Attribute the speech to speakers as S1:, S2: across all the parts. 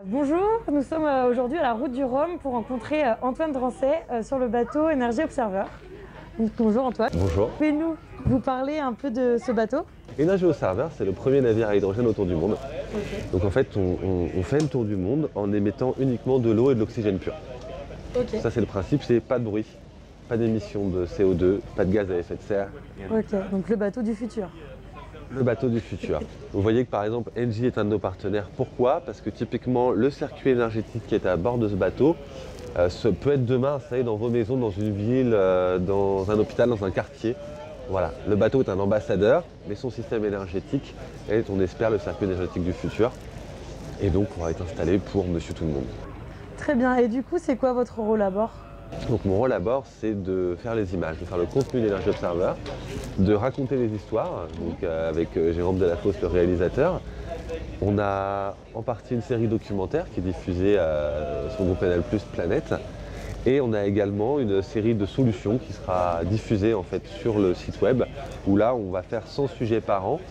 S1: Bonjour, nous sommes aujourd'hui à la route du Rhum pour rencontrer Antoine Drancet sur le bateau Energy Observer. Donc, bonjour Antoine.
S2: Bonjour.
S1: Pouvez-nous vous parler un peu de ce bateau?
S2: Energy Observer, c'est le premier navire à hydrogène autour du monde.
S1: Okay.
S2: Donc en fait, on fait le tour du monde en émettant uniquement de l'eau et de l'oxygène pur.
S1: Okay.
S2: Ça c'est le principe, c'est pas de bruit, pas d'émissions de CO2, pas de gaz à effet de serre.
S1: Ok, donc le bateau du futur.
S2: Le bateau du futur. Vous voyez que par exemple, Engie est un de nos partenaires. Pourquoi? Parce que typiquement, le circuit énergétique qui est à bord de ce bateau peut être demain installé dans vos maisons, dans une ville, dans un hôpital, dans un quartier. Voilà, le bateau est un ambassadeur, mais son système énergétique est, on espère, le circuit énergétique du futur. Et donc pourra être installé pour Monsieur Tout-le-Monde.
S1: Très bien, et du coup, c'est quoi votre rôle à bord?
S2: Donc mon rôle à bord, c'est de faire les images, de faire le contenu d'Energy Observer, de raconter les histoires, donc avec Jérôme Delafosse, le réalisateur. On a en partie une série documentaire qui est diffusée sur le groupe Canal+ Planète. Et on a également une série de solutions qui sera diffusée en fait sur le site web, où là on va faire 100 sujets par an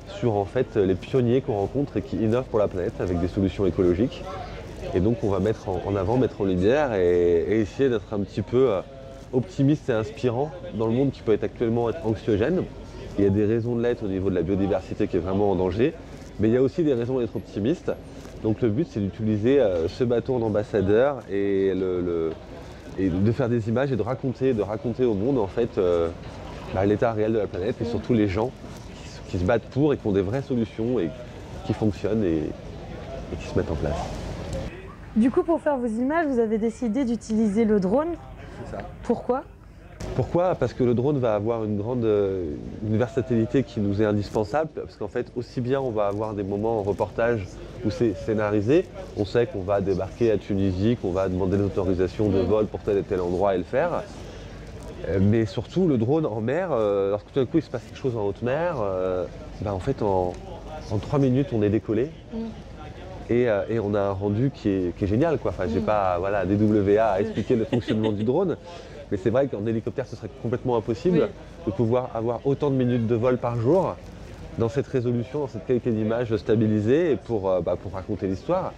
S2: sur en fait les pionniers qu'on rencontre et qui innovent pour la planète avec des solutions écologiques. Et donc on va mettre en avant, mettre en lumière et essayer d'être un petit peu optimiste et inspirant dans le monde qui peut être actuellement anxiogène. Il y a des raisons de l'être au niveau de la biodiversité qui est vraiment en danger, mais il y a aussi des raisons d'être optimiste. Donc le but c'est d'utiliser ce bateau en ambassadeur et de faire des images et de raconter au monde en fait l'état réel de la planète et surtout les gens qui se battent pour et qui ont des vraies solutions et qui fonctionnent et qui se mettent en place.
S1: Du coup, pour faire vos images, vous avez décidé d'utiliser le drone.
S2: C'est ça.
S1: Pourquoi?
S2: Pourquoi? Parce que le drone va avoir une versatilité qui nous est indispensable, parce qu'en fait, aussi bien on va avoir des moments en reportage où c'est scénarisé, on sait qu'on va débarquer à Tunisie, qu'on va demander des autorisations de vol pour tel et tel endroit et le faire. Mais surtout, le drone en mer, lorsque tout d'un coup il se passe quelque chose en haute mer, en fait, en 3 minutes, on est décollé. Et on a un rendu qui est génial, quoi. Enfin, j'ai pas des WA à expliquer le fonctionnement du drone, mais c'est vrai qu'en hélicoptère ce serait complètement impossible de pouvoir avoir autant de minutes de vol par jour dans cette résolution, dans cette qualité d'image stabilisée et pour raconter l'histoire.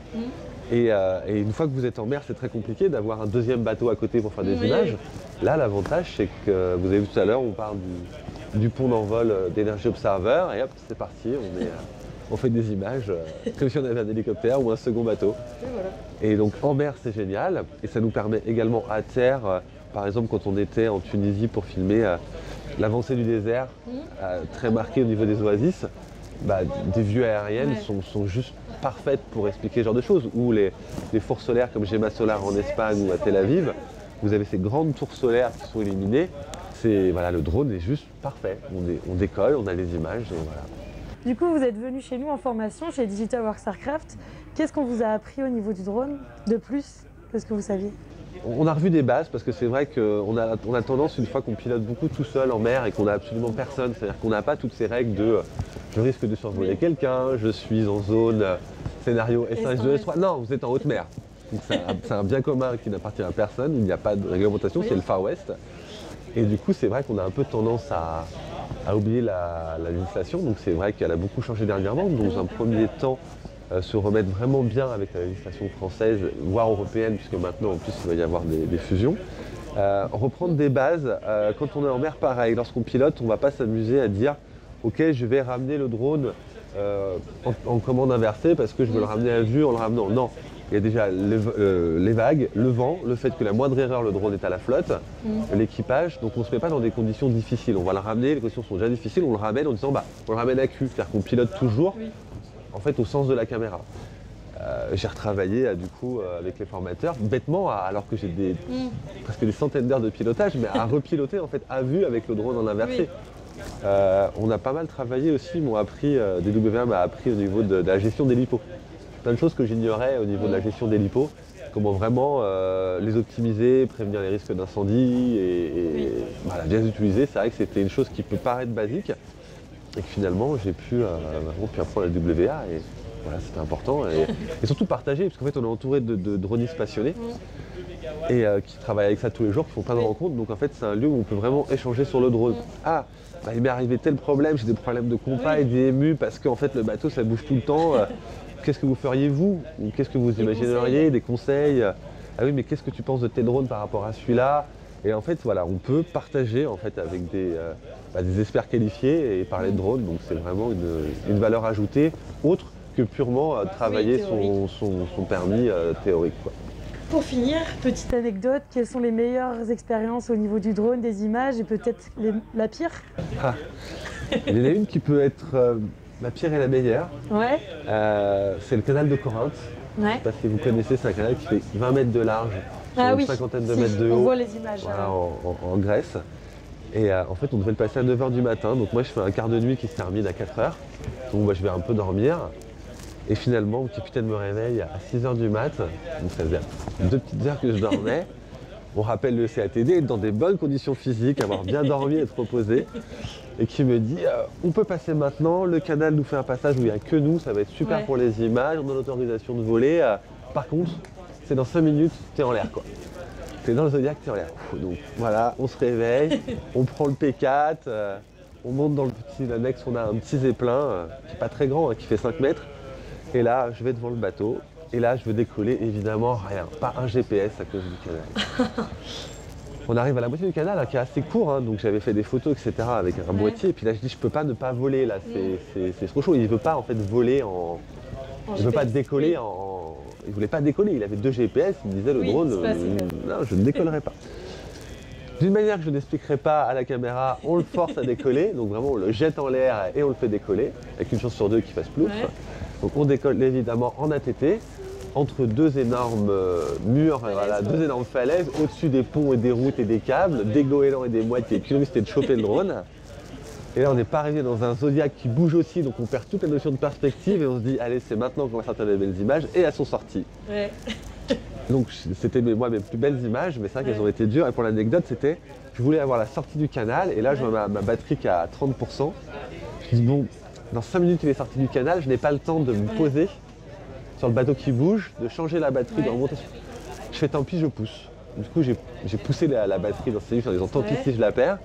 S2: Et une fois que vous êtes en mer, c'est très compliqué d'avoir un deuxième bateau à côté pour faire des images. Là, l'avantage, c'est que vous avez vu tout à l'heure, on parle du pont d'envol d'Energy Observer et hop, c'est parti, on fait des images comme si on avait un hélicoptère ou un second bateau. Et donc en mer c'est génial et ça nous permet également à terre, par exemple quand on était en Tunisie pour filmer l'avancée du désert, très marquée au niveau des oasis, des vues aériennes sont juste parfaites pour expliquer ce genre de choses. Ou les fours solaires comme Gemma Solar en Espagne ou à Tel Aviv, vous avez ces grandes tours solaires qui sont illuminées. Le drone est juste parfait. On décolle, on a les images et voilà.
S1: Du coup, vous êtes venu chez nous en formation, chez Digital Works Aircraft. Qu'est-ce qu'on vous a appris au niveau du drone de plus que ce que vous saviez?
S2: On a revu des bases parce que c'est vrai qu'on a tendance, une fois qu'on pilote beaucoup tout seul en mer et qu'on n'a absolument personne, c'est-à-dire qu'on n'a pas toutes ces règles de je risque de survoler quelqu'un, je suis en zone scénario S1, S2, S3. Non, vous êtes en haute mer. C'est un bien commun qui n'appartient à personne, il n'y a pas de réglementation, c'est le Far West. Et du coup, c'est vrai qu'on a un peu tendance à oublier la législation, donc c'est vrai qu'elle a beaucoup changé dernièrement. Dans un premier temps, se remettre vraiment bien avec la législation française, voire européenne, puisque maintenant en plus il va y avoir des fusions. Reprendre des bases, quand on est en mer pareil, lorsqu'on pilote, on ne va pas s'amuser à dire ok, je vais ramener le drone en commande inversée parce que je veux le ramener à vue en le ramenant. Non, il y a déjà les vagues, le vent, le fait que la moindre erreur, le drone est à la flotte, l'équipage, donc on ne se met pas dans des conditions difficiles. On va le ramener, les conditions sont déjà difficiles, on le ramène en disant on le ramène à cul, c'est-à-dire qu'on pilote toujours en fait au sens de la caméra. J'ai retravaillé du coup avec les formateurs, bêtement, alors que j'ai presque des centaines d'heures de pilotage, mais à repiloter en fait à vue avec le drone en inversé. On a pas mal travaillé aussi, DWA m'a appris au niveau de la gestion des lipos. Plein de choses que j'ignorais au niveau de la gestion des lipos, comment vraiment les optimiser, prévenir les risques d'incendie et bien les utiliser. C'est vrai que c'était une chose qui peut paraître basique et que finalement j'ai pu apprendre la WA Voilà, c'était important. Et surtout partager, parce qu'en fait, on est entouré de dronistes passionnés et qui travaillent avec ça tous les jours, qui font plein de rencontres. Donc en fait, c'est un lieu où on peut vraiment échanger sur le drone. Ah, bah, il m'est arrivé tel problème, j'ai des problèmes de compas et des émus parce qu'en fait, le bateau, ça bouge tout le temps. Qu'est-ce que vous feriez vous? Ou qu'est-ce que vous imagineriez? Des conseils? Ah oui, mais qu'est-ce que tu penses de tes drones par rapport à celui-là? Et en fait, voilà, on peut partager en fait avec des experts qualifiés et parler de drones. Donc c'est vraiment une valeur ajoutée, autre que purement travailler son permis théorique, quoi.
S1: Pour finir, petite anecdote, quelles sont les meilleures expériences au niveau du drone, des images et peut-être la pire?
S2: Il y en a une qui peut être la pire et la meilleure.
S1: Ouais.
S2: C'est le canal de Corinthe.
S1: Ouais.
S2: Je ne sais pas si vous connaissez, c'est un canal qui fait 20 mètres de large, sur une cinquantaine de mètres de haut.
S1: On voit les images.
S2: Voilà, en Grèce. Et en fait, on devait le passer à 9 h du matin. Donc moi, je fais un quart de nuit qui se termine à 4 h. Donc je vais un peu dormir. Et finalement, mon capitaine me réveille à 6 h du mat. Donc ça faisait 2 petites heures que je dormais. On rappelle le CATD, être dans des bonnes conditions physiques, avoir bien dormi, être reposé. Et qui me dit, on peut passer maintenant, le canal nous fait un passage où il n'y a que nous, ça va être super pour les images, on a l'autorisation de voler. Par contre, c'est dans 5 minutes, t'es en l'air, quoi. T'es dans le Zodiac, t'es en l'air. Donc voilà, on se réveille, on prend le P4, on monte dans le petit annexe, on a un petit zeppelin qui n'est pas très grand, qui fait 5 mètres. Et là, je vais devant le bateau. Et là, je veux décoller, évidemment, rien. Pas un GPS à cause du canal. On arrive à la moitié du canal, qui est assez court, hein, donc j'avais fait des photos, etc. avec un boîtier. Et puis là, je dis, je peux pas ne pas voler, là, c'est trop chaud. Il veut pas, en fait, voler en... Il veut pas décoller en... Il voulait pas décoller, il avait 2 GPS, il me disait, le drone, non, je ne décollerai pas. D'une manière que je n'expliquerai pas à la caméra, on le force à décoller, donc vraiment on le jette en l'air et on le fait décoller, avec une chance sur 2 qu'il fasse plouf. Donc on décolle évidemment en ATT, entre 2 énormes murs, voilà, 2 énormes falaises, au-dessus des ponts et des routes et des câbles, des goélands et des mouettes qui étaient de choper le drone. Et là on n'est pas arrivé dans un Zodiac qui bouge aussi, donc on perd toute la notion de perspective et on se dit allez c'est maintenant qu'on va sortir des belles images, et elles sont sorties. Ouais. Donc c'était mes plus belles images, mais c'est vrai qu'elles ont été dures. Et pour l'anecdote, c'était, je voulais avoir la sortie du canal, et là je vois ma batterie qui est à 30%. Je dis bon, dans 5 minutes il est sorti du canal, je n'ai pas le temps de me poser sur le bateau qui bouge, de changer la batterie, de remonter. Je fais tant pis, je pousse. Du coup j'ai poussé la batterie dans ces livres en disant tant pis si je la perds.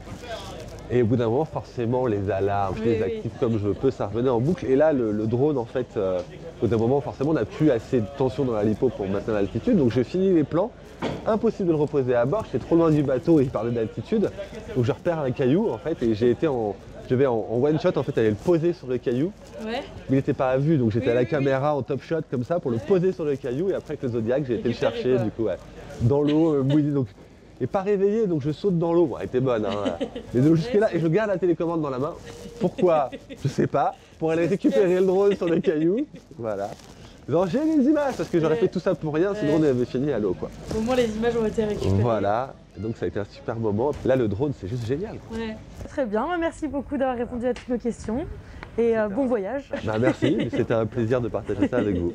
S2: Et au bout d'un moment, forcément, les alarmes, je les active comme je peux, ça revenait en boucle. Et là, le drone, en fait, au bout d'un moment, forcément, on n'a plus assez de tension dans la lipo pour maintenir l'altitude. Donc, je finis les plans. Impossible de le reposer à bord. J'étais trop loin du bateau et il parlait d'altitude. Donc, je repère un caillou, en fait, et je devais en one shot, en fait, aller le poser sur le caillou. Ouais. Mais il n'était pas à vue, donc j'étais à la caméra en top shot, comme ça, pour le poser sur le caillou. Et après, avec le Zodiac, j'ai été le chercher, du coup, dans l'eau, mouillé. Donc, et pas réveillé, donc je saute dans l'eau. Bon, elle était bonne, hein. Mais de jusque là, et je garde la télécommande dans la main. Pourquoi? Je sais pas. Pour aller récupérer le drone sur les cailloux. Voilà. Donc j'ai les images, parce que j'aurais fait tout ça pour rien si le drone avait fini à l'eau, quoi.
S1: Au moins les images ont été récupérées.
S2: Voilà. Et donc ça a été un super moment. Là, le drone, c'est juste génial, quoi.
S1: Ouais. Très bien. Merci beaucoup d'avoir répondu à toutes nos questions. Et bon voyage.
S2: Merci. C'était un plaisir de partager ça avec vous.